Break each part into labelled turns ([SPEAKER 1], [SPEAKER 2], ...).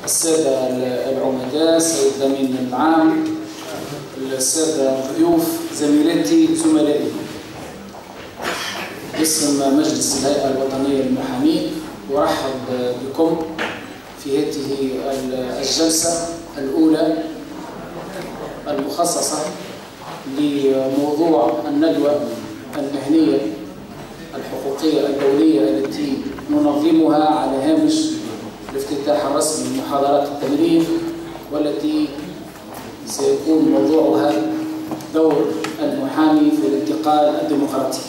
[SPEAKER 1] السادة العمداء، السيد الأمين العام، السادة الضيوف، زميلاتي، زملائي، باسم مجلس الهيئة الوطنية للمحامين أرحب بكم في هذه الجلسة الأولى المخصصة لموضوع الندوة المهنية الحقوقية الدولية التي ننظمها على هامش الافتتاح الرسمي لمحاضرات التمرين، والتي سيكون موضوعها دور المحامي في الانتقال الديمقراطي.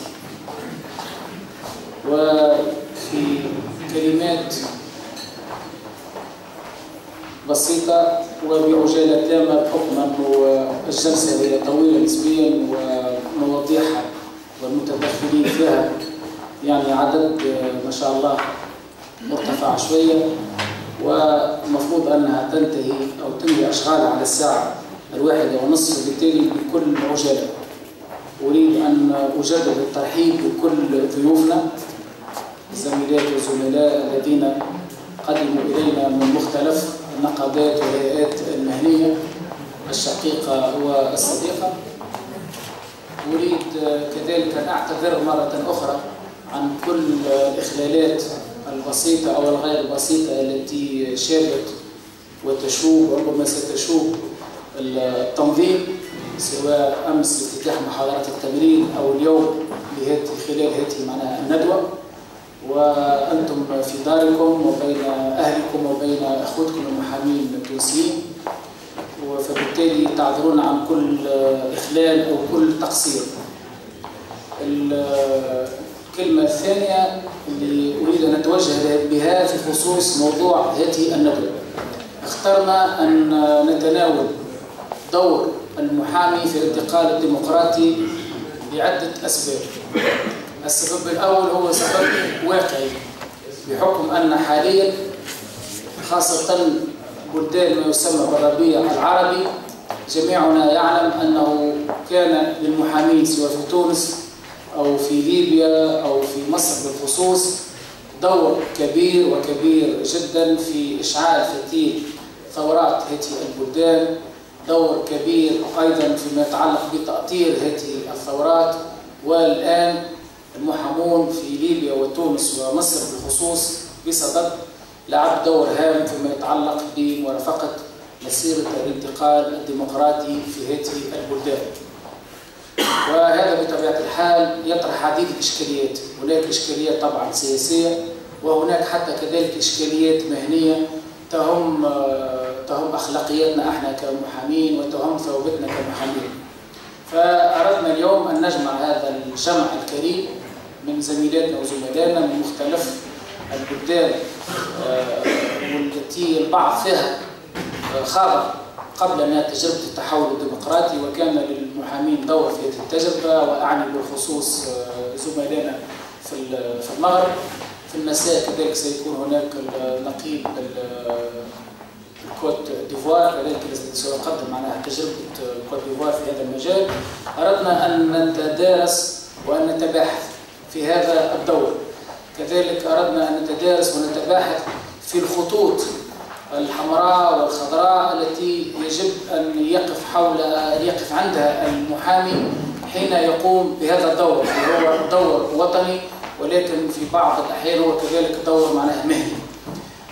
[SPEAKER 1] وفي كلمات بسيطة وبعجالة تامة، بحكم أنه الجلسة هي طويلة نسبيا ومواضيعها والمتدخلين فيها يعني عدد ما شاء الله مرتفع شوية، ومفروض أنها تنتهي أو تنهي أشغالها على الساعة 1:30، بالتالي بكل عجالة أريد أن أجدد الترحيب بكل ضيوفنا الزميلات والزملاء الذين قدموا إلينا من مختلف النقابات والهيئات المهنية الشقيقة والصديقة. أريد كذلك أن أعتذر مرة أخرى عن كل الإخلالات البسيطة أو الغير بسيطة التي شابت وتشوب وربما ستشوب التنظيم، سواء أمس افتتاح محاضرات التمرين أو اليوم خلال هذه معناها الندوة، وأنتم في داركم وبين أهلكم وبين أخوتكم المحامين التونسيين، فبالتالي تعذرون عن كل إخلال أو كل تقصير. الكلمة الثانية اللي أريد أن أتوجه بها في خصوص موضوع هذه الندوة، اخترنا أن نتناول دور المحامي في الانتقال الديمقراطي لعدة أسباب. السبب الأول هو سبب واقعي، بحكم أن حاليا خاصة بلدان ما يسمى بالربيع العربي، جميعنا يعلم أنه كان للمحامين سواء في تونس أو في ليبيا أو في مصر بالخصوص دور كبير وكبير جدا في إشعال فتيل ثورات هذه البلدان، دور كبير أيضا فيما يتعلق بتأطير هذه الثورات. والآن المحامون في ليبيا وتونس ومصر بالخصوص بصدد لعب دور هام فيما يتعلق بمرافقة مسيرة الانتقال الديمقراطي في هذه البلدان. وهذا بطبيعة الحال يطرح عديد الإشكاليات، هناك إشكاليات طبعا سياسية، وهناك حتى كذلك إشكاليات مهنية تهم أخلاقياتنا احنا كمحامين وتهم ثوابتنا كمحامين. فأردنا اليوم أن نجمع هذا الجمع الكريم من زميلاتنا وزملائنا من مختلف البلدان، والتي البعض فيها خاض قبلنا تجربة التحول الديمقراطي، وكان للمحامين دور في هذه التجربة، وأعني بالخصوص زملائنا في المغرب. في المساء كذلك سيكون هناك نقيب الكوت ديفوار كذلك الذي سيقدم معناها تجربة الكوت ديفوار في هذا المجال. أردنا أن نتدارس وأن نتباحث في هذا الدور. كذلك أردنا أن نتدارس ونتباحث في الخطوط الحمراء والخضراء التي يجب أن يقف عندها المحامي حين يقوم بهذا الدور، هو دور وطني ولكن في بعض الأحيان هو كذلك دور معناه مهني.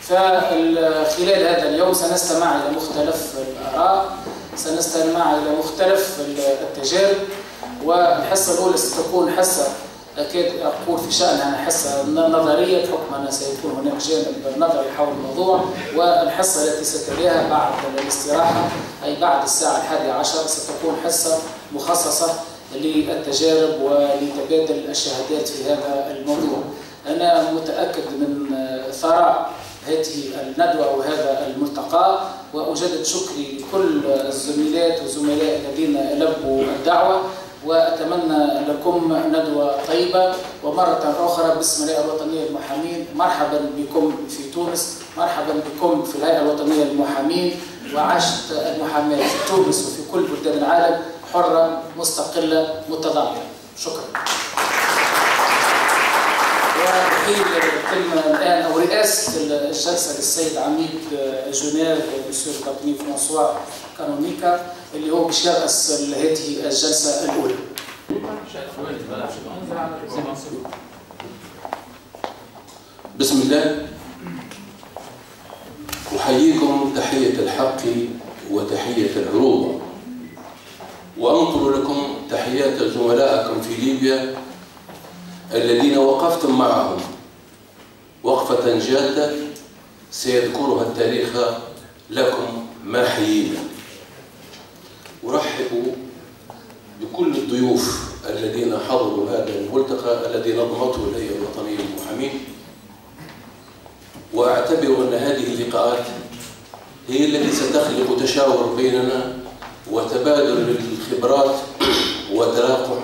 [SPEAKER 1] فخلال هذا اليوم سنستمع إلى مختلف الآراء، سنستمع إلى مختلف التجارب، والحصة الأولى ستكون حصة أكيد أقول في شأنها حصة نظرية، بحكم أن سيكون هناك جانب نظري حول الموضوع، والحصة التي ستليها بعد الاستراحة أي بعد الساعة 11 ستكون حصة مخصصة للتجارب ولتبادل الشهادات في هذا الموضوع. أنا متأكد من ثراء هذه الندوة وهذا الملتقى، وأجدد شكري لكل الزميلات والزملاء الذين لبوا الدعوة، وأتمنى لكم ندوة طيبة. ومرة أخرى باسم الهيئة الوطنية للمحامين مرحبا بكم في تونس، مرحبا بكم في الهيئة الوطنية للمحامين، وعاشت المحاماة في تونس وفي كل بلدان العالم حرة مستقلة متضامنة. شكرا. وأحيل الكلمة الآن أو رئاسة الجلسة للسيد عميد جنيف مسيو كابتن فرانسوا كانونيكا اللي هو باش يرأس هذه الجلسة الأولى.
[SPEAKER 2] بسم الله، أحييكم تحية الحق وتحية العروبة، وأنقل لكم تحيات زملائكم في ليبيا الذين وقفتم معهم وقفة جادة سيذكرها التاريخ لكم ما حيينا. أرحب بكل الضيوف الذين حضروا هذا الملتقى الذي نظمته الهيئة الوطنية للمحامين، وأعتبر أن هذه اللقاءات هي التي ستخلق تشاور بيننا وتبادل للخبرات وتلاقح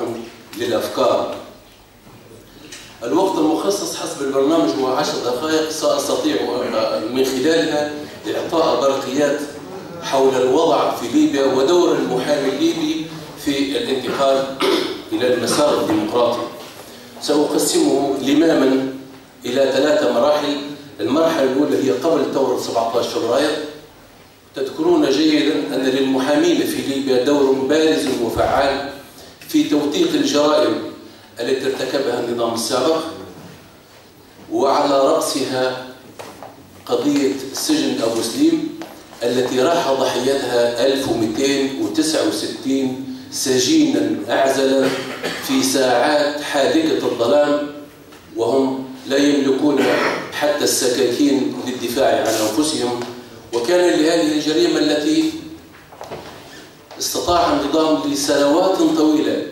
[SPEAKER 2] للأفكار. الوقت المخصص حسب البرنامج هو 10 دقائق، سأستطيع من خلالها إعطاء برقيات حول الوضع في ليبيا ودور المحامي الليبي في الانتقال إلى المسار الديمقراطي. سأقسمه لماما إلى 3 مراحل. المرحلة الأولى هي قبل ثورة 17 فبراير. تذكرون جيدا أن للمحامين في ليبيا دور بارز وفعال في توثيق الجرائم التي ارتكبها النظام السابق، وعلى رأسها قضية سجن أبو سليم التي راح ضحيتها 1269 سجينا أعزلا في ساعات حادقة الظلام، وهم لا يملكون حتى السكاكين للدفاع عن أنفسهم. وكان لهذه الجريمة التي استطاع النظام لسنوات طويلة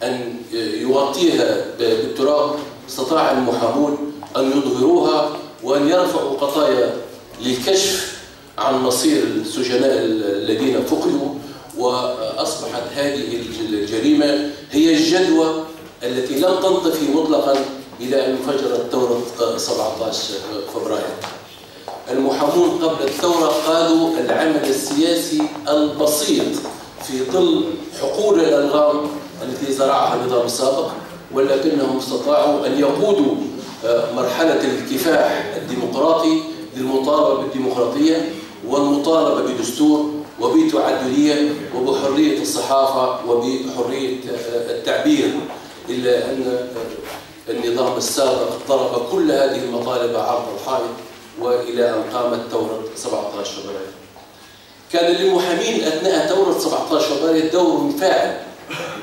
[SPEAKER 2] أن يغطيها بالتراب، استطاع المحامون أن يظهروها وأن يرفعوا قضايا للكشف عن مصير السجناء الذين فقدوا. وأصبحت هذه الجريمة هي الجدوى التي لم تنطفي مطلقا إلى أن انفجرت ثورة 17 فبراير. المحامون قبل الثورة قادوا العمل السياسي البسيط في ظل حقول الألغام التي زرعها النظام السابق، ولكنهم استطاعوا أن يقودوا مرحلة الكفاح الديمقراطي للمطالبة بالديمقراطية والمطالبة بدستور وبتعددية وبحرية الصحافة وبحرية التعبير، إلا أن النظام السابق ضرب كل هذه المطالب عرض الحائط وإلى أن قامت ثورة 17 فبراير. كان للمحامين أثناء ثورة 17 فبراير دور فاعل،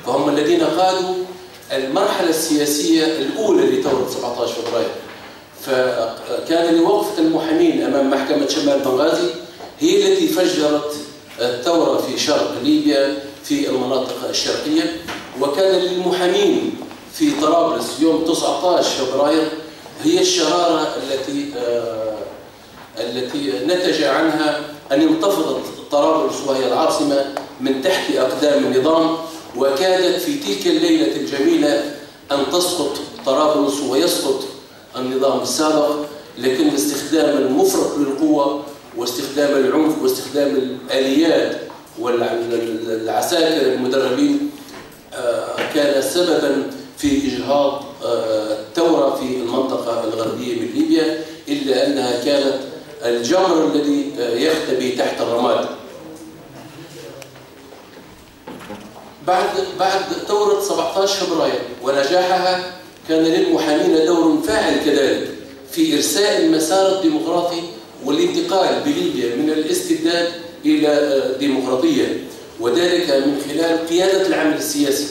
[SPEAKER 2] فهم الذين قادوا المرحلة السياسية الأولى لثورة 17 فبراير. فكان لوقفة المحامين أمام محكمة شمال بنغازي هي التي فجرت الثورة في شرق ليبيا في المناطق الشرقية، وكان للمحامين في طرابلس يوم 19 فبراير هي الشرارة التي نتج عنها أن انتفضت طرابلس وهي العاصمة من تحت أقدام النظام، وكادت في تلك الليلة الجميلة أن تسقط طرابلس ويسقط النظام السابق، لكن باستخدام المفرط للقوة واستخدام العنف واستخدام الآليات والعساكر المدربين كان سببا في إجهاض الثورة في المنطقة الغربية من ليبيا، إلا أنها كانت الجمر الذي يختبي تحت الرماد. بعد ثورة 17 فبراير ونجاحها كان للمحامين دور فاعل كذلك في إرساء المسار الديمقراطي والانتقال بليبيا من الاستبداد إلى الديمقراطية، وذلك من خلال قيادة العمل السياسي.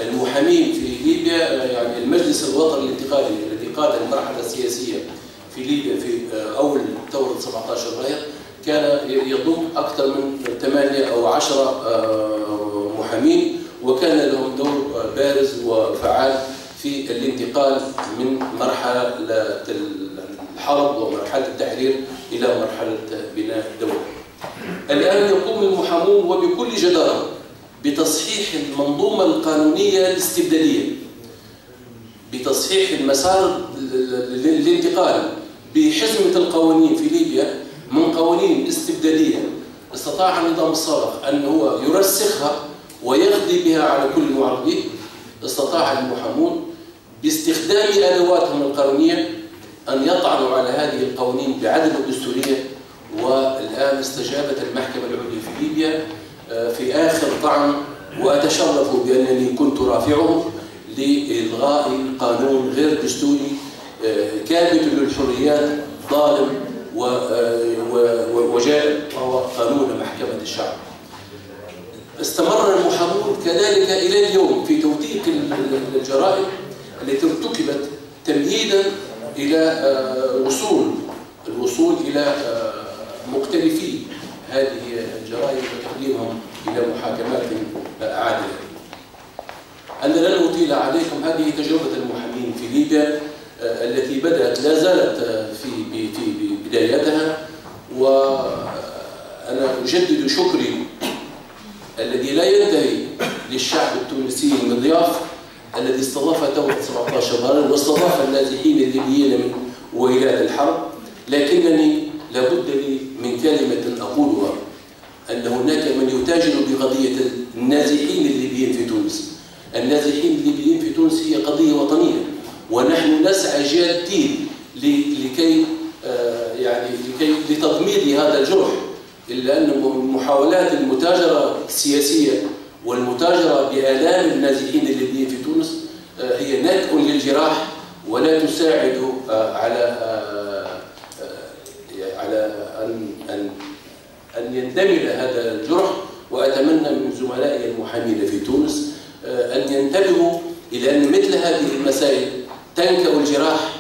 [SPEAKER 2] المحامين في ليبيا يعني المجلس الوطني الانتقالي الذي قاد المرحلة السياسية في ليبيا في أول ثورة 17 فبراير كان يضم أكثر من 8 أو 10 محامين، وكان لهم دور بارز وفعال في الانتقال من مرحلة الحرب ومرحلة التحرير إلى مرحلة بناء الدولة. الآن يقوم المحامون وبكل جدارة بتصحيح المنظومة القانونية الاستبدادية، بتصحيح المسار الانتقال، بحزمة القوانين في ليبيا من قوانين استبدادية استطاع النظام السابق أن هو يرسخها ويقضي بها على كل المعارضين. استطاع المحامون باستخدام أدواتهم القانونية أن يطعنوا على هذه القوانين بعدم الدستورية. والآن استجابت المحكمة العليا في ليبيا في آخر طعن، وأتشرف بأنني كنت رافعه لإلغاء قانون غير دستوري كابت للحريات ظالم وجائر، وهو قانون محكمة الشعب. استمر المحامون كذلك إلى اليوم في توثيق الجرائم التي ارتكبت تمهيدا إلى الوصول إلى مختلفي هذه الجرائم وتقديمهم إلى محاكمات عادلة. أنا لن أطيل عليكم، هذه تجربة المحامين في ليبيا التي بدأت لا زالت في بدايتها، وأنا أجدد شكري الذي لا ينتهي للشعب التونسي المضياف الذي استضاف ثورة 17 غرام واستضاف النازحين الليبيين من ويلات الحرب. لكنني لابد لي من كلمة أقولها، أن هناك من يتاجر بقضية النازحين الليبيين في تونس. النازحين الليبيين في تونس هي قضية وطنية، ونحن نسعى جادين لكي لتضميد هذا الجرح، إلا أن محاولات المتاجرة السياسية والمتاجرة بآلام النازحين الليبيين في تونس هي نكء للجراح، ولا تساعد على أن يندمل هذا الجرح. وأتمنى من زملائي المحامين في تونس أن ينتبهوا إلى أن مثل هذه المسائل تنكأ الجراح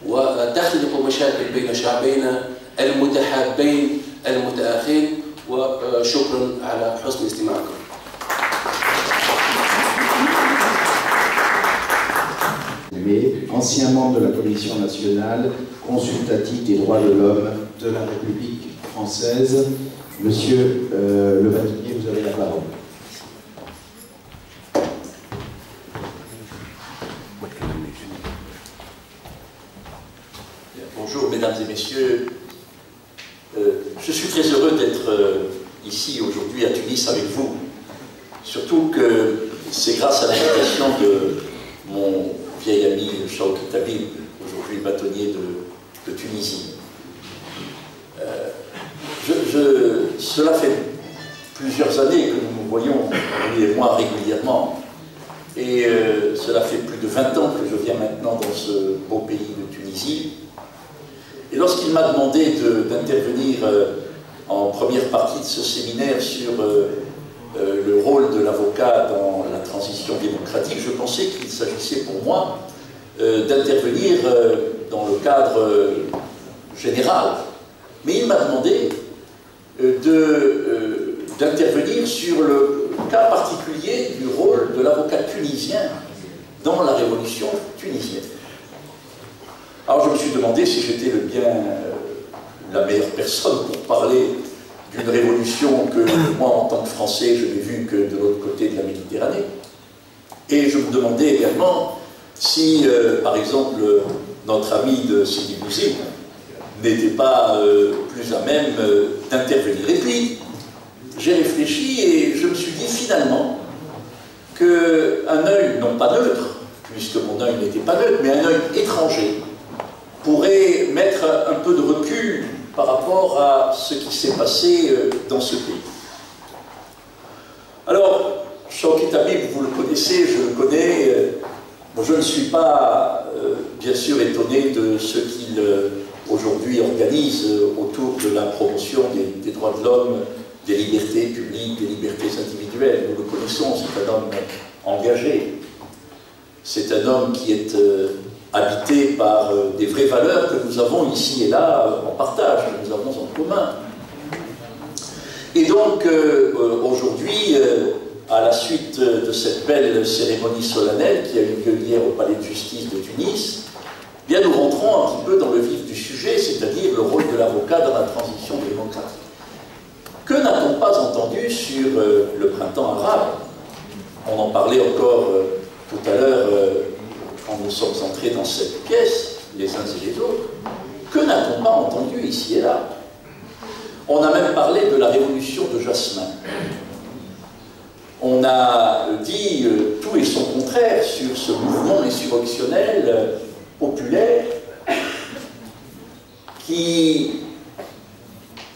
[SPEAKER 2] وتخلق مشاكل بين شعبينا المتحابين المتآخين. وشكرا على حسن استماعكم.
[SPEAKER 3] Ancien membre de la Commission nationale consultative des droits de l'homme de la République française, Monsieur le bâtonnier, vous avez la parole.
[SPEAKER 4] Bonjour mesdames et messieurs, je suis très heureux d'être ici aujourd'hui à Tunis avec vous, surtout que c'est grâce à l'invitation de mon vieil ami Chawki Tabib, aujourd'hui bâtonnier de Tunisie. Cela fait plusieurs années que nous nous voyons, lui et moi, régulièrement, et cela fait plus de 20 ans que je viens maintenant dans ce beau pays de Tunisie. Et lorsqu'il m'a demandé d'intervenir en première partie de ce séminaire sur le rôle de l'avocat dans la transition démocratique, je pensais qu'il s'agissait pour moi d'intervenir dans le cadre général. Mais il m'a demandé d'intervenir sur le cas particulier du rôle de l'avocat tunisien dans la révolution tunisienne. Alors je me suis demandé si j'étais la meilleure personne pour parler d'une révolution que moi, en tant que Français, je n'ai vue que de l'autre côté de la Méditerranée. Et je me demandais également si, par exemple, notre ami de Sidi Bouzid n'était pas plus à même d'intervenir. Et puis, j'ai réfléchi et je me suis dit finalement qu'un œil, non pas neutre, puisque mon œil n'était pas neutre, mais un œil étranger, pourrait mettre un peu de recul par rapport à ce qui s'est passé dans ce pays. Alors, Chawki Tabib, vous le connaissez, je le connais. Je ne suis pas, bien sûr, étonné de ce qu'il aujourd'hui organise autour de la promotion des droits de l'homme, des libertés publiques, des libertés individuelles. Nous le connaissons, c'est un homme engagé. C'est un homme qui est habité par des vraies valeurs que nous avons ici et là en partage, que nous avons en commun. Et donc, aujourd'hui, à la suite de cette belle cérémonie solennelle qui a eu lieu hier au Palais de Justice de Tunis, eh bien, nous rentrons un petit peu dans le vif du sujet, c'est-à-dire le rôle de l'avocat dans la transition démocratique. Que n'a-t-on pas entendu sur le printemps arabe? On en parlait encore tout à l'heure quand nous sommes entrés dans cette pièce, les uns et les autres. Que n'a-t-on pas entendu ici et là? On a même parlé de la révolution de Jasmin. on a dit tout et son contraire sur ce mouvement insurrectionnel populaire qui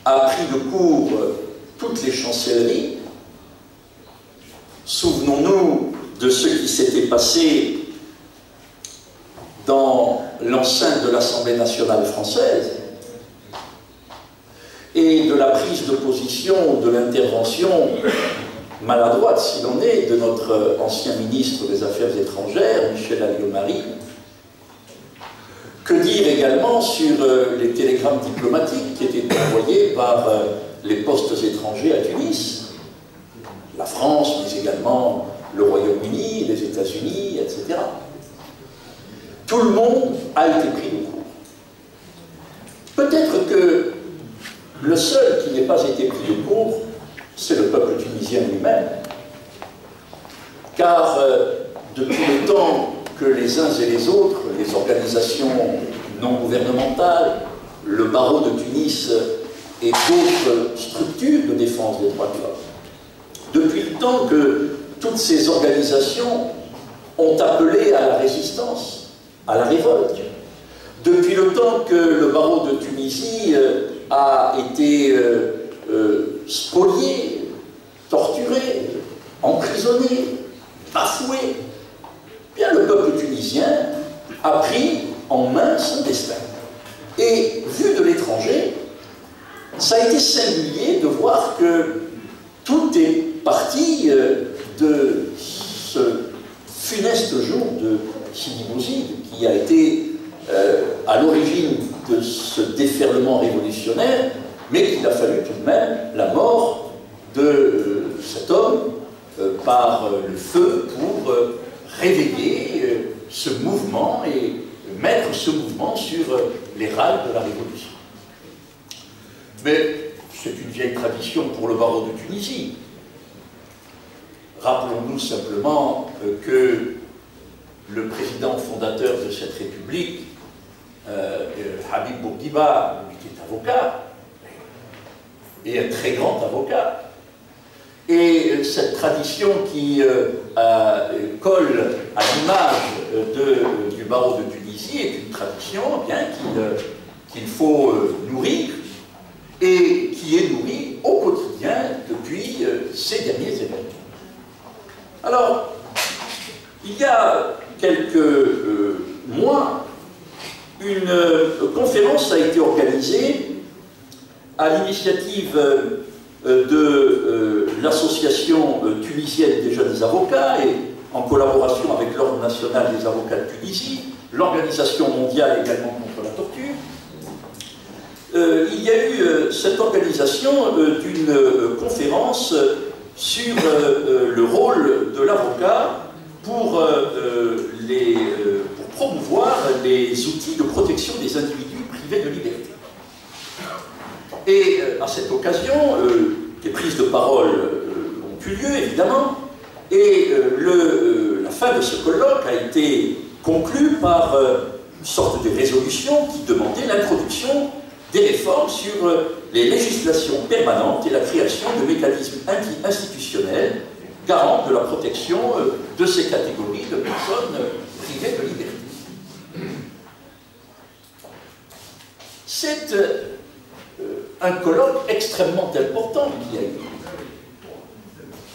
[SPEAKER 4] a pris de court toutes les chancelleries. Souvenons-nous de ce qui s'était passé dans l'enceinte de l'Assemblée nationale française et de la prise de position, de l'intervention maladroite, s'il en est, de notre ancien ministre des Affaires étrangères, Michel Alliot-Marie. Que dire également sur les télégrammes diplomatiques qui étaient envoyés par les postes étrangers à Tunis, la France, mais également le Royaume-Uni, les États-Unis, etc. Tout le monde a été pris de court. Peut-être que le seul qui n'ait pas été pris de court, c'est le peuple tunisien lui-même. Car depuis le temps que les uns et les autres, les organisations non gouvernementales, le barreau de Tunis et d'autres structures de défense des droits de l'homme, depuis le temps que toutes ces organisations ont appelé à la résistance, à la révolte, depuis le temps que le barreau de Tunisie a été spolié, torturé, emprisonné, bafoué, bien le peuple tunisien a pris en main son destin. Et vu de l'étranger, ça a été singulier de voir que tout est parti de ce funeste jour de Sidi Bouzid, qui a été à l'origine de ce déferlement révolutionnaire, mais qu'il a fallu tout de même la mort de cet homme par le feu pour réveiller ce mouvement et mettre ce mouvement sur les rails de la Révolution. Mais c'est une vieille tradition pour le barreau de Tunisie. Rappelons-nous simplement que le président fondateur de cette République, Habib Bourguiba, qui est avocat, et un très grand avocat, et cette tradition qui colle à l'image du barreau de Tunisie est une tradition qu'il faut nourrir et qui est nourrie au quotidien depuis ces derniers événements. Alors, il y a quelques mois, une conférence a été organisée à l'initiative de l'association tunisienne des jeunes avocats et en collaboration avec l'Ordre national des avocats de Tunisie, l'Organisation mondiale également contre la torture. Il y a eu cette organisation d'une conférence sur le rôle de l'avocat pour promouvoir les outils de protection des individus privés de liberté. Et à cette occasion, des prises de parole ont eu lieu, évidemment, et la fin de ce colloque a été conclue par une sorte de résolution qui demandait l'introduction des réformes sur les législations permanentes et la création de mécanismes institutionnels garants de la protection de ces catégories de personnes privées de liberté. C'est un colloque extrêmement important qui a eu.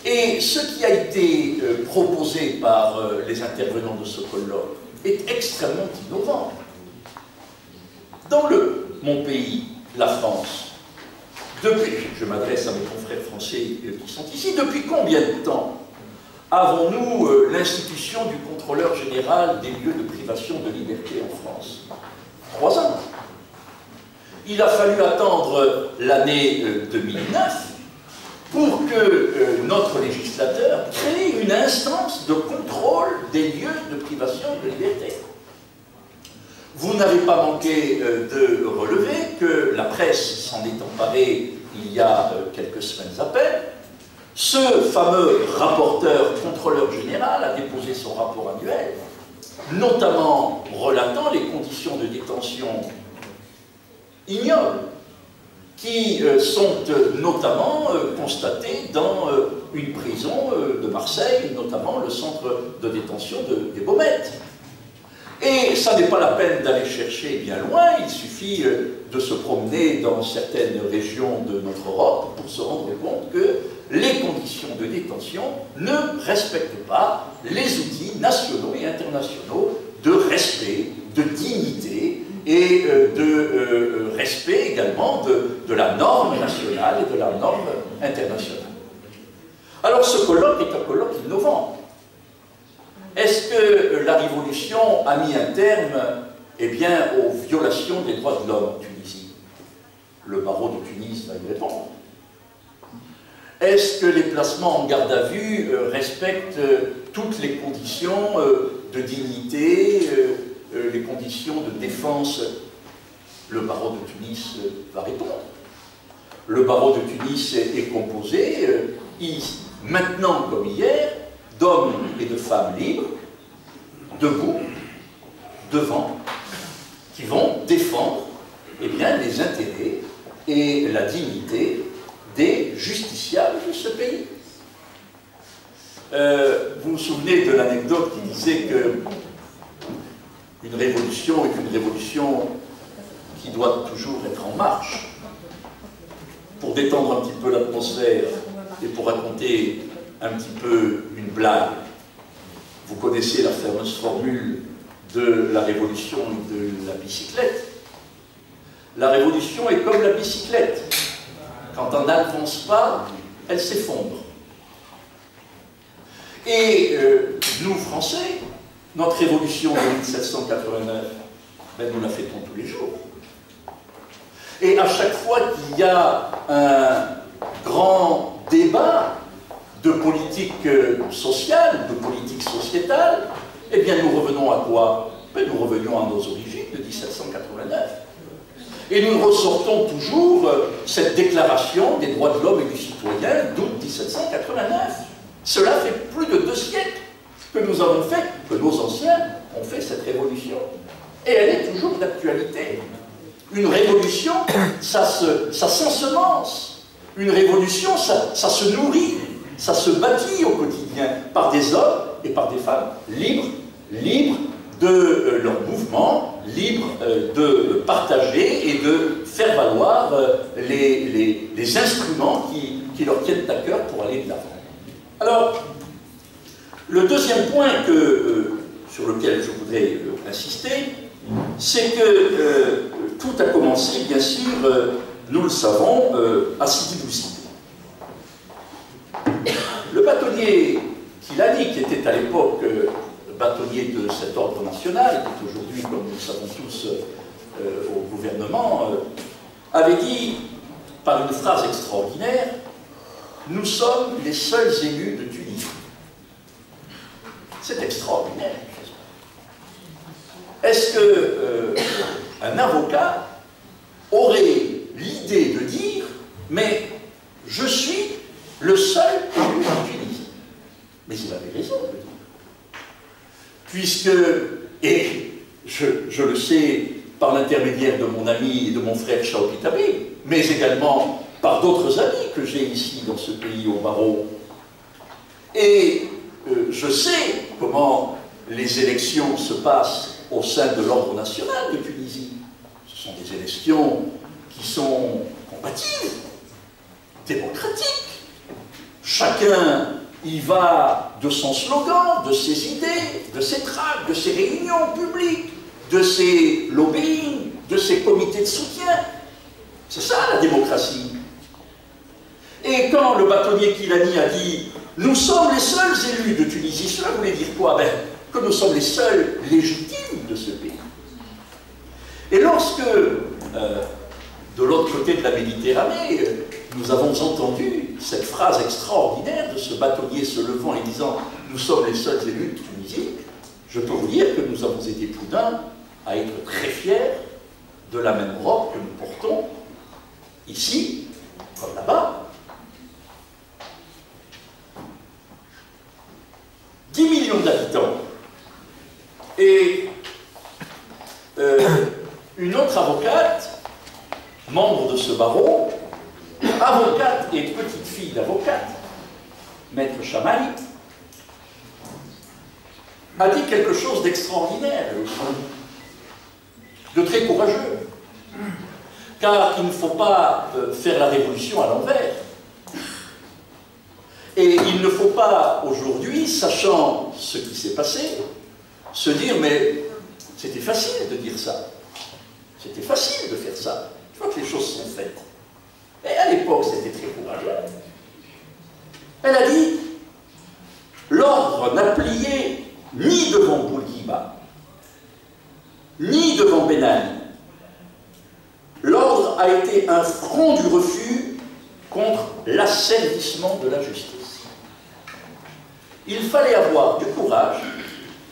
[SPEAKER 4] Et ce qui a été proposé par les intervenants de ce colloque est extrêmement innovant. Dans mon pays, la France, depuis, je m'adresse à mes confrères français qui sont ici, depuis combien de temps avons-nous l'institution du contrôleur général des lieux de privation de liberté en France? 3 ans. Il a fallu attendre l'année 2009 pour que notre législateur crée une instance de contrôle des lieux de privation de liberté. Vous n'avez pas manqué de relever que la presse s'en est emparée il y a quelques semaines à peine. Ce fameux rapporteur contrôleur général a déposé son rapport annuel, notamment relatant les conditions de détention ignobles qui sont notamment constatés dans une prison de Marseille, notamment le centre de détention des Baumettes. Et ça n'est pas la peine d'aller chercher bien loin, il suffit de se promener dans certaines régions de notre Europe pour se rendre compte que les conditions de détention ne respectent pas les outils nationaux et internationaux de respect, de dignité et de respect également de la norme nationale et de la norme internationale. Alors ce colloque est un colloque innovant. Est-ce que la Révolution a mis un terme aux violations des droits de l'homme en Tunisie? Le barreau de Tunis va y répondre. Est-ce que les placements en garde à vue respectent toutes les conditions de dignité, les conditions de défense? Le barreau de Tunis va répondre. Le barreau de Tunis est composé, maintenant comme hier, d'hommes et de femmes libres, debout, devant, qui vont défendre les intérêts et la dignité des justiciables de ce pays. Vous vous souvenez de l'anecdote qui disait que une révolution est une révolution qui doit toujours être en marche. Pour détendre un petit peu l'atmosphère et pour raconter un petit peu une blague, vous connaissez la fameuse formule de la révolution de la bicyclette. La révolution est comme la bicyclette. Quand on n'avance pas, elle s'effondre. Et nous, Français, notre révolution de 1789, nous la fêtons tous les jours. Et à chaque fois qu'il y a un grand débat de politique sociale, de politique sociétale, nous revenons à quoi? Nous revenons à nos origines de 1789. Et nous ressortons toujours cette déclaration des droits de l'homme et du citoyen d'août 1789. Cela fait plus de 2 siècles que nous avons fait, que nos anciens ont fait cette révolution. Et elle est toujours d'actualité. Une révolution, ça s'ensemence. Une révolution, ça se nourrit, ça se bâtit au quotidien par des hommes et par des femmes libres de leur mouvement, libres de partager et de faire valoir les instruments qui leur tiennent à cœur pour aller de l'avant. Alors, le deuxième point sur lequel je voudrais insister, c'est que tout a commencé, bien sûr, nous le savons, à Sidi Bouzid. Le bâtonnier Kilani, qui était à l'époque bâtonnier de cet ordre national, qui est aujourd'hui, comme nous le savons tous, au gouvernement, avait dit, par une phrase extraordinaire, « Nous sommes les seuls élus de Tunisie ». C'est extraordinaire. Est-ce qu'un avocat aurait l'idée de dire « Mais je suis le seul élu de Tunisie ». Mais il avait raison de le dire. Puisque, et je le sais par l'intermédiaire de mon ami et de mon frère Shawki Tabib, mais également par d'autres amis que j'ai ici dans ce pays au barreau. Et je sais comment les élections se passent au sein de l'ordre national de Tunisie. Ce sont des élections qui sont compatibles, démocratiques. Chacun y va de son slogan, de ses idées, de ses tracts, de ses réunions publiques, de ses lobbying, de ses comités de soutien. C'est ça la démocratie. Et quand le bâtonnier Kilani a dit « Nous sommes les seuls élus de Tunisie », cela voulait dire quoi? Que nous sommes les seuls légitimes de ce pays. Et lorsque, de l'autre côté de la Méditerranée, nous avons entendu cette phrase extraordinaire de ce bâtonnier se levant et disant « Nous sommes les seuls élus de Tunisie », je peux vous dire que nous avons été plus d'un à être très fiers de la même robe que nous portons, ici, comme là-bas. 10 millions d'habitants. Et une autre avocate, membre de ce barreau, avocate et petite fille d'avocate, Maître Chamaly, a dit quelque chose d'extraordinaire, de très courageux. Car il ne faut pas faire la révolution à l'envers. Et il ne faut pas, aujourd'hui, sachant ce qui s'est passé, se dire, mais c'était facile de dire ça. C'était facile de faire ça. Une fois que les choses sont faites. Et à l'époque, c'était très courageux. Elle a dit, l'ordre n'a plié ni devant Bourguiba, ni devant Ben Ali. L'ordre a été un front du refus contre l'asservissement de la justice. Il fallait avoir du courage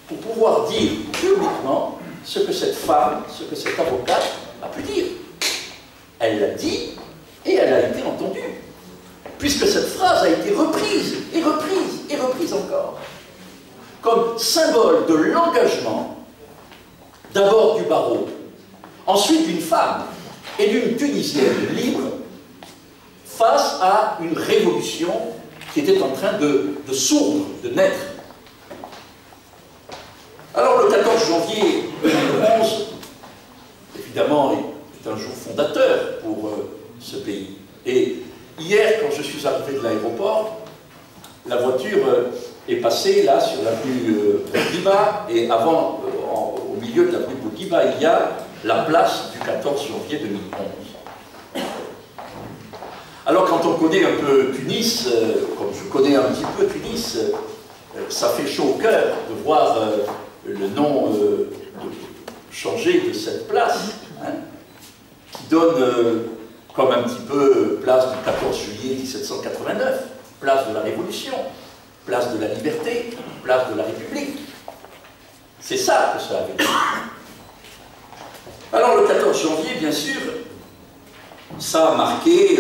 [SPEAKER 4] pour pouvoir dire publiquement ce que cette femme, ce que cette avocate a pu dire. Elle l'a dit et elle a été entendue, puisque cette phrase a été reprise et reprise et reprise encore, comme symbole de l'engagement d'abord du barreau, ensuite d'une femme et d'une Tunisienne libre face à une révolution qui était en train de sourdre, de naître. Alors le 14 janvier 2011, évidemment, est un jour fondateur pour ce pays. Et hier, quand je suis arrivé de l'aéroport, la voiture est passée là sur l'avenue Bourguiba, et avant, au milieu de l'avenue Bourguiba, il y a la place du 14 janvier 2011. Alors quand on connaît un peu Tunis, comme je connais un petit peu Tunis, ça fait chaud au cœur de voir le nom changer de cette place, hein, qui donne comme un petit peu place du 14 juillet 1789, place de la Révolution, place de la liberté, place de la République. C'est ça que ça avait dit. Alors le 14 janvier, bien sûr, ça a marqué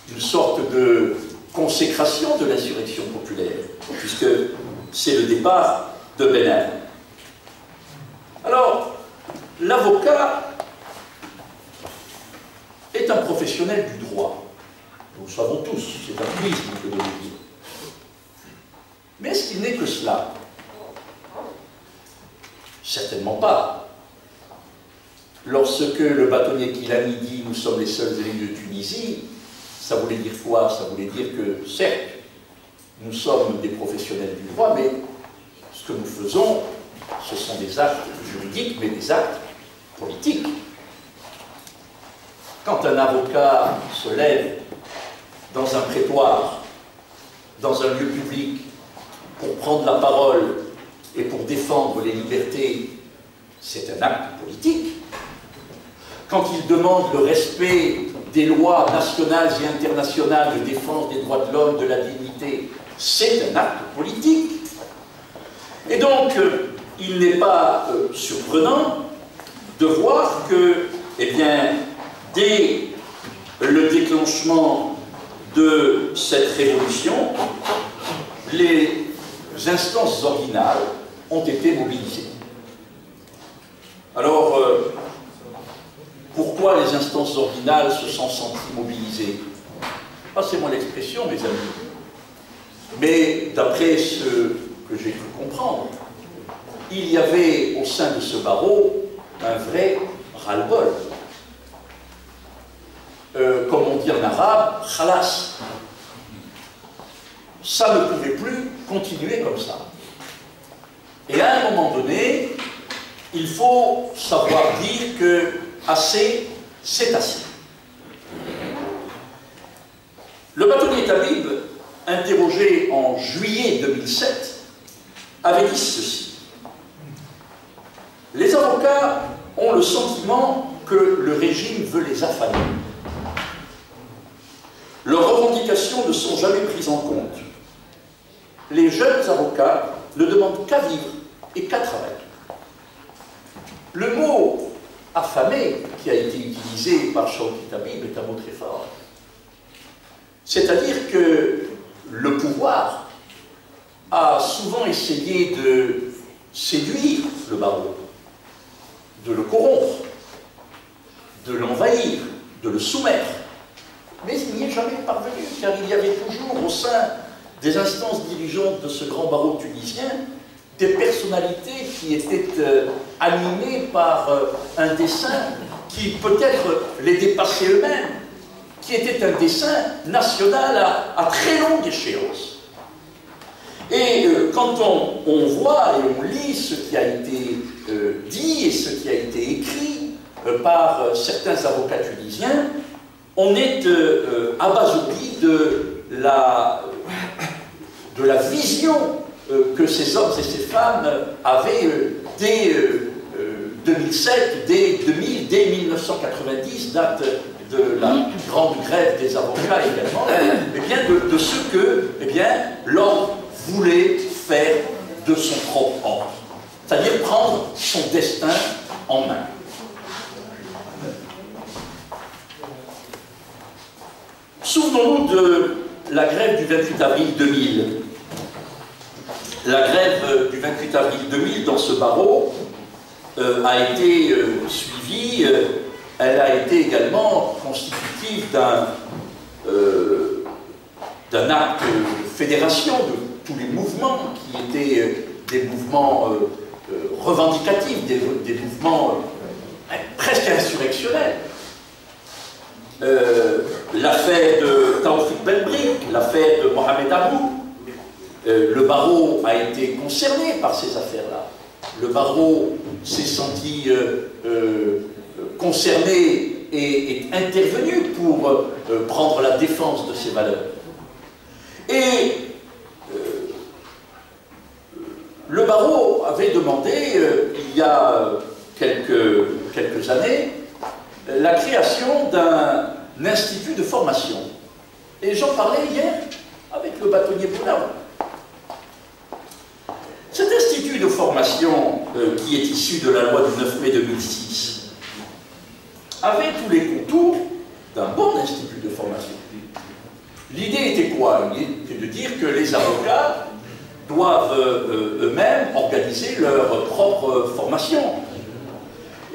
[SPEAKER 4] une sorte de consécration de l'insurrection populaire, puisque c'est le départ de Ben Ali. Alors, l'avocat est un professionnel du droit. Nous le savons tous, c'est un truisme que de le dire. Mais est-ce qu'il n'est que cela? Certainement pas. Lorsque le bâtonnier Kilani dit « nous sommes les seuls élus de Tunisie », ça voulait dire quoi? Ça voulait dire que, certes, nous sommes des professionnels du droit, mais ce que nous faisons, ce sont des actes juridiques, mais des actes politiques. Quand un avocat se lève dans un prétoire, dans un lieu public, pour prendre la parole et pour défendre les libertés, c'est un acte politique. Quand il demande le respect des lois nationales et internationales de défense des droits de l'homme, de la dignité, c'est un acte politique. Et donc, il n'est pas surprenant de voir que, eh bien, dès le déclenchement de cette révolution, les instances ordinales ont été mobilisées. Alors, pourquoi les instances ordinales se sont senties mobilisées? Passez-moi l'expression, mes amis. Mais d'après ce que j'ai pu comprendre, il y avait au sein de ce barreau un vrai ras-le-bol. Comme on dit en arabe, khalas. Ça ne pouvait plus continuer comme ça. Et à un moment donné, il faut savoir dire que assez, c'est assez. Le bâtonnier Tabib, interrogé en juillet 2007, avait dit ceci. Les avocats ont le sentiment que le régime veut les affamer. Leurs revendications ne sont jamais prises en compte. Les jeunes avocats ne demandent qu'à vivre et qu'à travailler. Le mot « affamé » qui a été utilisé par Chawki Tabib est un mot très fort. C'est-à-dire que le pouvoir a souvent essayé de séduire le barreau, de le corrompre, de l'envahir, de le soumettre. mais il n'y est jamais parvenu, car il y avait toujours au sein des instances dirigeantes de ce grand barreau tunisien des personnalités qui étaient animées par un dessein qui peut-être les dépassait eux-mêmes, qui était un dessein national à très longue échéance. Et quand on voit et on lit ce qui a été dit et ce qui a été écrit par certains avocats tunisiens, on est abasourdi de la vision que ces hommes et ces femmes avaient dès 2007, dès 2000, dès 1990, date de la grande grève des avocats également, eh bien de ce que l'ordre voulait faire de son propre ordre, c'est-à-dire prendre son destin en main. Souvenons-nous de la grève du 28 avril 2000. La grève du 28 avril 2000 dans ce barreau a été suivie, elle a été également constitutive d'un acte de fédération de tous les mouvements qui étaient des mouvements revendicatifs, des mouvements presque insurrectionnels. L'affaire de Taoufik Ben-Brik, l'affaire de Mohamed Abou, le barreau a été concerné par ces affaires-là. Le barreau s'est senti concerné et est intervenu pour prendre la défense de ses valeurs. Et le barreau avait demandé, il y a quelques années, la création d'un institut de formation. Et j'en parlais hier avec le bâtonnier Bounao. Cet institut de formation, qui est issu de la loi du 9 mai 2006, avait tous les contours d'un bon institut de formation. L'idée était quoi? L'idée était de dire que les avocats doivent eux-mêmes organiser leur propre formation.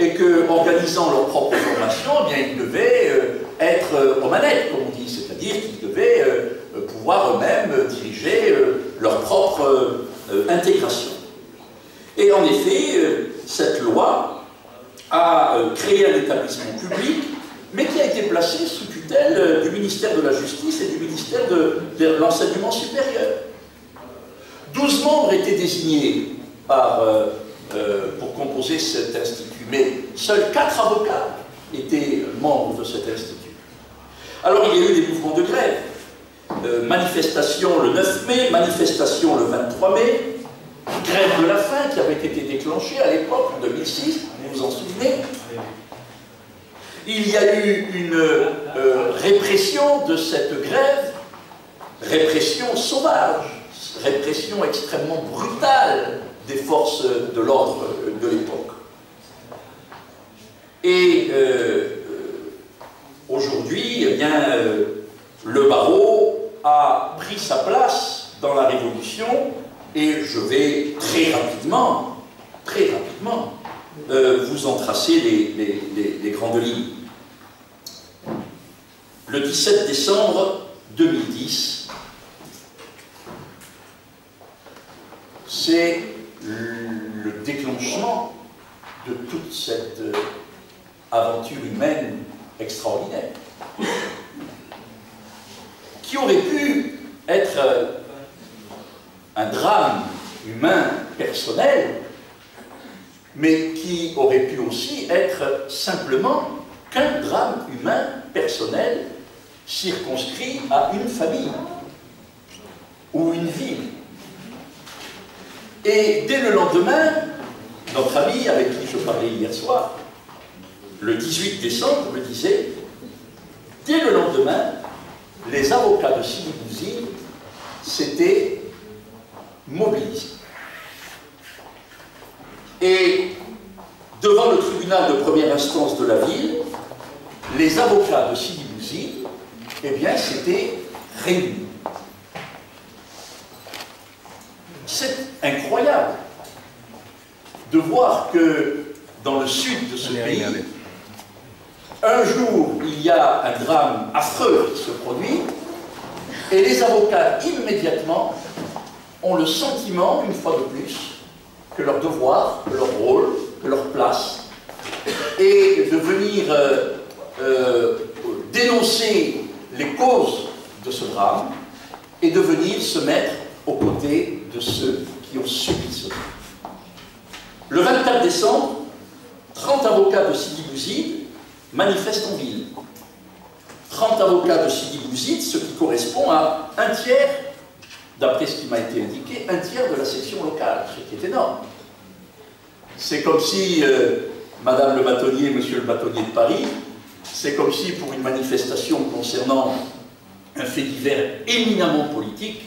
[SPEAKER 4] Et qu'en organisant leur propre formation, eh bien, ils devaient être aux manettes, comme on dit, c'est-à-dire qu'ils devaient pouvoir eux-mêmes diriger leur propre intégration. Et en effet, cette loi a créé un établissement public, mais qui a été placé sous tutelle du ministère de la Justice et du ministère de l'Enseignement supérieur. 12 membres étaient désignés pour composer cet institut, mais seuls 4 avocats étaient membres de cet institut. Alors il y a eu des mouvements de grève. Manifestation le 9 mai, manifestation le 23 mai, grève de la faim qui avait été déclenchée à l'époque, en 2006, vous vous en souvenez. Il y a eu une répression de cette grève, répression sauvage, répression extrêmement brutale des forces de l'ordre de l'époque. Et aujourd'hui, eh bien, le barreau a pris sa place dans la Révolution, et je vais très rapidement vous en tracer les grandes lignes. Le 17 décembre 2010, c'est le déclenchement de toute cette aventure humaine extraordinaire, qui aurait pu être un drame humain personnel, mais qui aurait pu aussi être simplement qu'un drame humain personnel circonscrit à une famille ou une ville. Et dès le lendemain, notre ami avec qui je parlais hier soir, le 18 décembre, me disait, dès le lendemain, les avocats de Sidi Bouzid s'étaient mobilisés. Et devant le tribunal de première instance de la ville, les avocats de Sidi Bouzid, eh bien, s'étaient réunis. C'est incroyable de voir que dans le sud de ce pays, Un jour, il y a un drame affreux qui se produit, et les avocats, immédiatement, ont le sentiment, une fois de plus, que leur devoir, que leur rôle, que leur place est de venir dénoncer les causes de ce drame et de venir se mettre aux côtés de ceux qui ont subi ce drame. Le 24 décembre, 30 avocats de Sidi Bouzid manifestent en ville. 30 avocats de Sidi Bouzid, ce qui correspond à un tiers, d'après ce qui m'a été indiqué, un tiers de la section locale, ce qui est énorme. C'est comme si, Madame le bâtonnier, Monsieur le bâtonnier de Paris, c'est comme si pour une manifestation concernant un fait divers éminemment politique,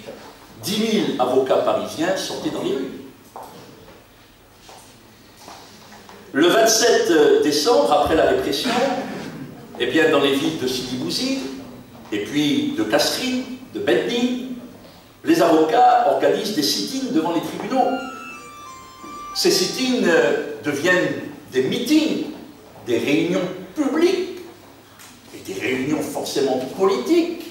[SPEAKER 4] 10 000 avocats parisiens sortaient dans les rues. Le 27 décembre, après la répression, eh bien, dans les villes de Sidi Bouzid, et puis de Kasserine, de Bedni, les avocats organisent des sit-ins devant les tribunaux. Ces sit-ins deviennent des meetings, des réunions publiques, et des réunions forcément politiques.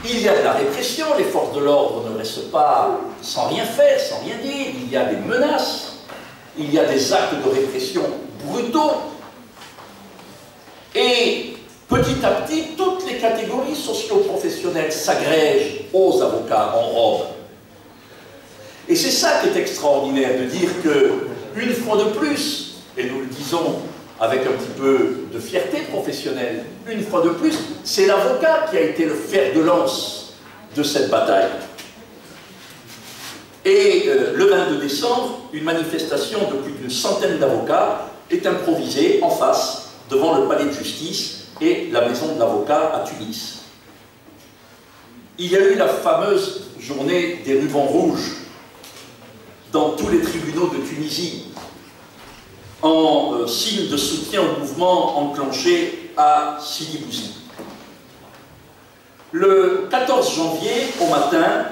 [SPEAKER 4] Il y a de la répression, les forces de l'ordre ne restent pas sans rien faire, sans rien dire, il y a des menaces, il y a des actes de répression brutaux. Et petit à petit, toutes les catégories socio-professionnelles s'agrègent aux avocats en robe. Et c'est ça qui est extraordinaire, de dire que, une fois de plus, et nous le disons avec un petit peu de fierté professionnelle, une fois de plus, c'est l'avocat qui a été le fer de lance de cette bataille. Et le 22 décembre, une manifestation de plus d'une centaine d'avocats est improvisée en face, devant le palais de justice et la maison de l'avocat à Tunis. Il y a eu la fameuse journée des rubans rouges dans tous les tribunaux de Tunisie, en signe de soutien au mouvement enclenché à Sidi Bouzid. Le 14 janvier, au matin,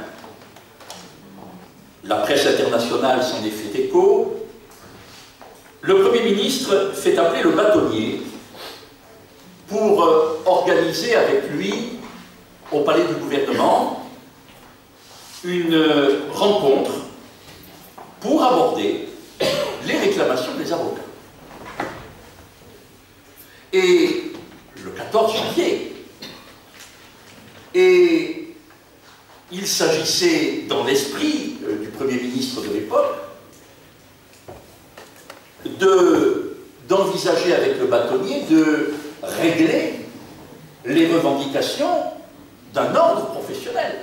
[SPEAKER 4] la presse internationale s'en est fait écho, le Premier ministre fait appeler le bâtonnier pour organiser avec lui, au palais du gouvernement, une rencontre pour aborder les réclamations des avocats. Et le 14 janvier, et il s'agissait, dans l'esprit du Premier ministre de l'époque, d'envisager avec le bâtonnier de régler les revendications d'un ordre professionnel.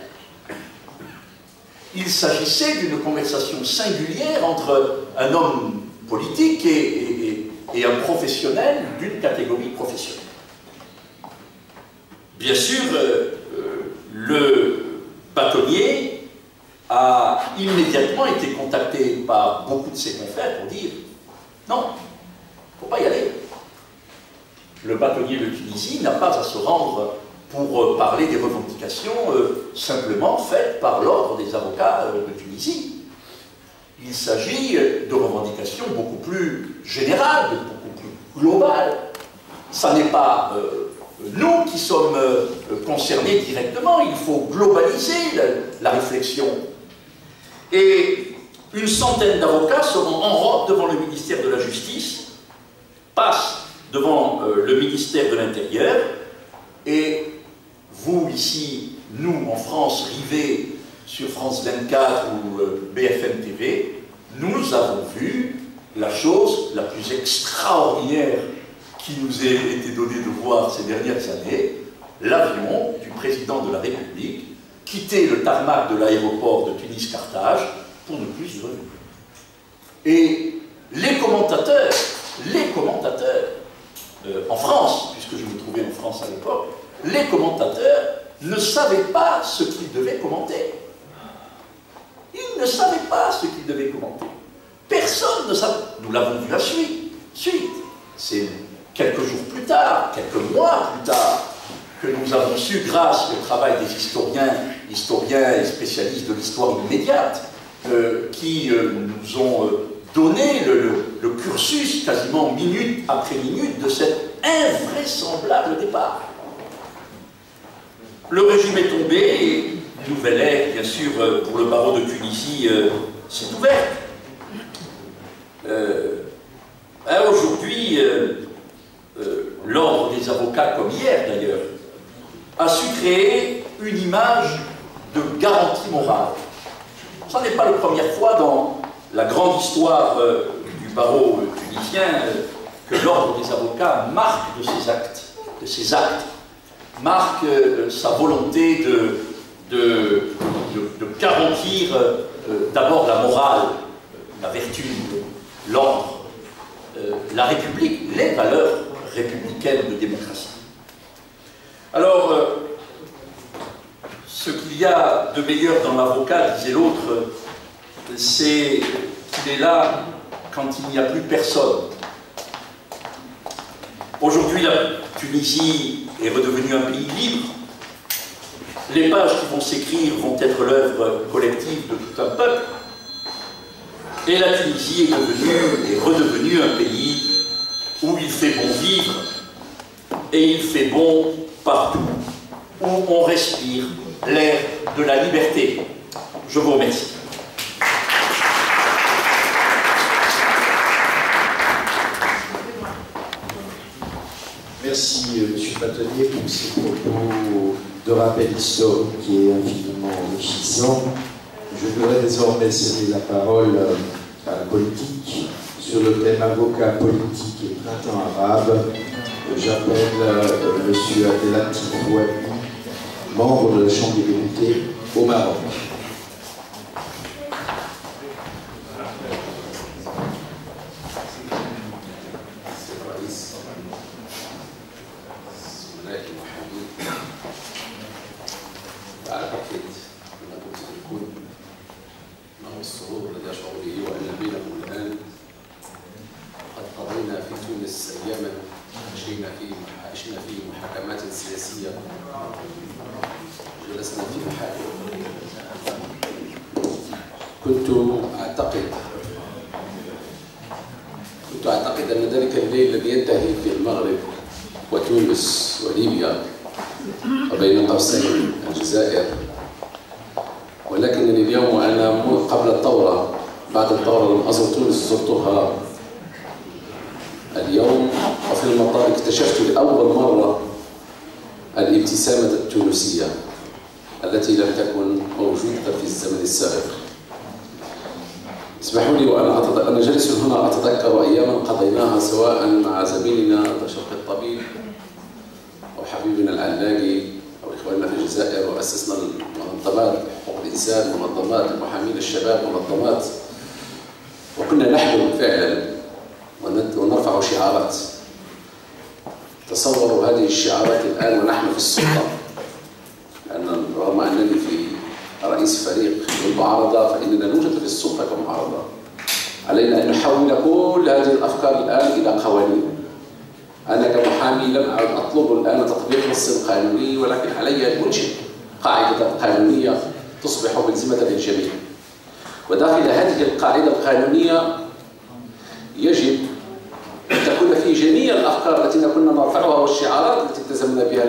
[SPEAKER 4] Il s'agissait d'une conversation singulière entre un homme politique et un professionnel d'une catégorie professionnelle. Bien sûr, le bâtonnier a immédiatement été contacté par beaucoup de ses confrères pour dire « Non, il ne faut pas y aller. Le bâtonnier de Tunisie n'a pas à se rendre pour parler des revendications simplement faites par l'ordre des avocats de Tunisie. Il s'agit de revendications beaucoup plus générales, beaucoup plus globales. Ça n'est pas nous qui sommes concernés directement, il faut globaliser la réflexion. Et une centaine d'avocats seront en robe devant le ministère de la Justice, passent devant le ministère de l'Intérieur, et vous ici, nous en France, rivés sur France 24 ou BFM TV, nous avons vu la chose la plus extraordinaire qui nous ait été donnée de voir ces dernières années, l'avion du président de la République quitter le tarmac de l'aéroport de Tunis-Carthage pour ne plus y revenir. Et les commentateurs en France, puisque je me trouvais en France à l'époque, les commentateurs ne savaient pas ce qu'ils devaient commenter. Ils ne savaient pas ce qu'ils devaient commenter. Personne ne savait. Nous l'avons vu la suite. C'est quelques jours plus tard, quelques mois plus tard, que nous avons su, grâce au travail des historiens et spécialistes de l'histoire immédiate, qui nous ont donné le le cursus, quasiment minute après minute, de cet invraisemblable départ. Le régime est tombé et une nouvelle ère, bien sûr, pour le barreau de Tunisie, s'est ouverte. Aujourd'hui, l'ordre des avocats, comme hier d'ailleurs, a su créer une image de garantie morale. Ce n'est pas la première fois dans la grande histoire du barreau tunisien que l'ordre des avocats marque de ses actes, marque sa volonté de garantir d'abord la morale, la vertu, l'ordre, la République, les valeurs républicaines de démocratie. Alors, ce qu'il y a de meilleur dans l'avocat, disait l'autre, c'est qu'il est là quand il n'y a plus personne. Aujourd'hui, la Tunisie est redevenue un pays libre. Les pages qui vont s'écrire vont être l'œuvre collective de tout un peuple. Et la Tunisie est redevenue un pays où il fait bon vivre et il fait bon partout, où on respire l'air de la liberté. Je vous remercie.
[SPEAKER 3] Merci, M. Patonnier, pour ces propos de rappel historique qui est infiniment enrichissant. Je voudrais désormais céder la parole à la politique sur le thème avocat politique et printemps arabe. J'appelle M. Abdelatif Ouabi, membre de la Chambre des députés au Maroc.
[SPEAKER 2] عشنا في محاكمات سياسية، جلسنا في محاكم. كنت أعتقد أن ذلك الليل الذي ينتهي في المغرب وتونس وليبيا وبين قوسين الجزائر، ولكنني اليوم أنا قبل الثورة، بعد الثورة لم أزر تونس، زرتها اليوم، وفي المطار اكتشفت لأول مرة الابتسامة التونسية التي لم تكن موجودة في الزمن السابق. اسمحوا لي وأنا جالس هنا أتذكر أياما قضيناها سواء مع زميلنا شوقي الطبيب أو حبيبنا العلاقي أو إخواننا في الجزائر، وأسسنا منظمات حقوق الإنسان، منظمات محامين الشباب، منظمات، وكنا نحلم فعلا ونرفع شعارات. تصوروا هذه الشعارات الآن ونحن في السلطة، لأن رغم أنني في رئيس فريق المعارضة فإننا نوجد في السلطة كمعارضة. علينا أن نحول كل هذه الأفكار الآن إلى قوانين. أنا كمحامي لم أعد أطلب الآن تطبيق نص قانوني، ولكن علي أن أنشئ قاعدة قانونية تصبح ملزمة للجميع. وداخل هذه القاعدة القانونية يجب أن تكون في جميع الأفكار التي كنا نرفعها والشعارات التي التزمنا بها